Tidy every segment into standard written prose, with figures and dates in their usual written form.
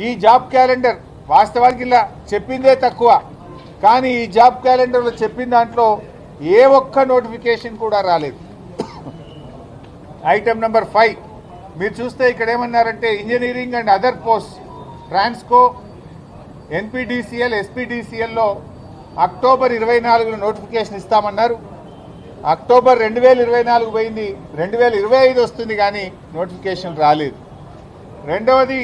ఈ job calendar వాస్తవానికి ఇలా చెప్పిందే తక్కువ, కానీ ఈ జాబ్ క్యాలెండర్లో చెప్పిన దాంట్లో ఏ ఒక్క నోటిఫికేషన్ కూడా రాలేదు. ఐటమ్ నెంబర్ 5 మీరు చూస్తే ఇక్కడ ఏమన్నారంటే engineering and other post Transco NPDCL ఎస్పీడీసీఎల్లో అక్టోబర్ 24 నోటిఫికేషన్ ఇస్తామన్నారు. అక్టోబర్ 2024 పోయింది, 2025 వస్తుంది కానీ నోటిఫికేషన్ రాలేదు. రెండవది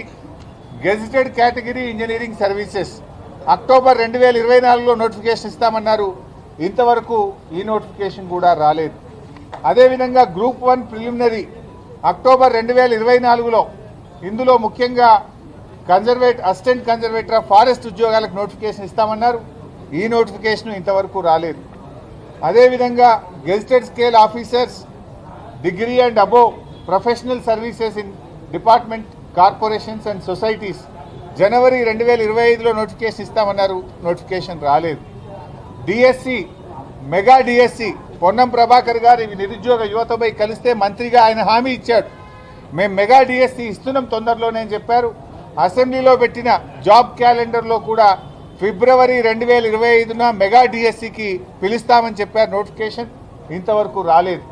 gazetted category engineering services October 2024లో నోటిఫికేషన్ ఇస్తామన్నారు, ఇంతవరకు ఈ నోటిఫికేషన్ కూడా రాలేదు. అదేవిధంగా గ్రూప్ 1 ప్రిలిమినరీ అక్టోబర్ 2024లో ఇందులో ముఖ్యంగా అసిస్టెంట్ కన్జర్వేటర్ ఆఫ్ ఫారెస్ట్ ఉద్యోగాలకు నోటిఫికేషన్ ఇస్తామన్నారు, ఈ నోటిఫికేషన్ ఇంతవరకు రాలేదు. అదేవిధంగా gazetted scale officers degree and above professional services in department corporations and societies జనవరి 2025లో నోటిఫికేషన్ ఇస్తామన్నారు, నోటిఫికేషన్ రాలేదు. DSC mega DSC Ponnam Prabhakar garu ఇవి నిరుద్యోగ యువతపై కలిస్తే మంత్రిగా ఆయన హామీ ఇచ్చాడు, మేము మెగా డిఎస్సి ఇస్తున్నాం తొందరలోనే అని చెప్పారు. అసెంబ్లీలో పెట్టిన జాబ్ క్యాలెండర్లో కూడా ఫిబ్రవరి 2025న మెగా డిఎస్సికి పిలుస్తామని చెప్పారు, నోటిఫికేషన్ ఇంతవరకు రాలేదు.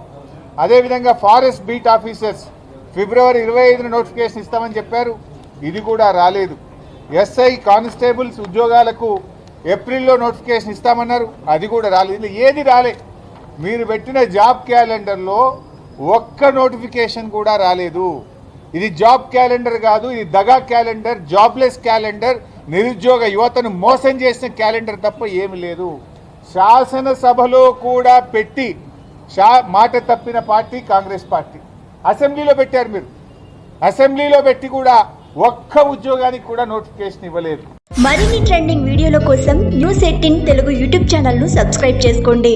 అదేవిధంగా ఫారెస్ట్ బీట్ ఆఫీసర్స్ ఫిబ్రవరి 25న నోటిఫికేషన్ ఇస్తామని చెప్పారు, ఇది కూడా రాలేదు. ఎస్ఐ కానిస్టేబుల్స్ ఉద్యోగాలకు ఏప్రిల్లో నోటిఫికేషన్ ఇస్తామన్నారు, అది కూడా రాలేదు. ఏది రాలే. మీరు పెట్టిన జాబ్ క్యాలెండర్లో ఒక్క నోటిఫికేషన్ కూడా రాలేదు. ఇది జాబ్ క్యాలెండర్ కాదు, ఇది దగా క్యాలెండర్, జాబ్లెస్ క్యాలెండర్, నిరుద్యోగ యువతను మోసం చేసిన క్యాలెండర్ తప్ప ఏమి లేదు. శాసనసభలో కూడా పెట్టి మాట తప్పిన పార్టీ కాంగ్రెస్ పార్టీ. అసెంబ్లీలో పెట్టారు, మీరు అసెంబ్లీలో పెట్టి కూడా ఒక్క ఉద్యోగానికి కూడా నోటిఫికేషన్ ఇవ్వలేదు. మరిన్ని ట్రెండింగ్ వీడియోల కోసం న్యూస్ 18 తెలుగు యూట్యూబ్ ఛానల్ ను సబ్స్క్రైబ్ చేసుకోండి.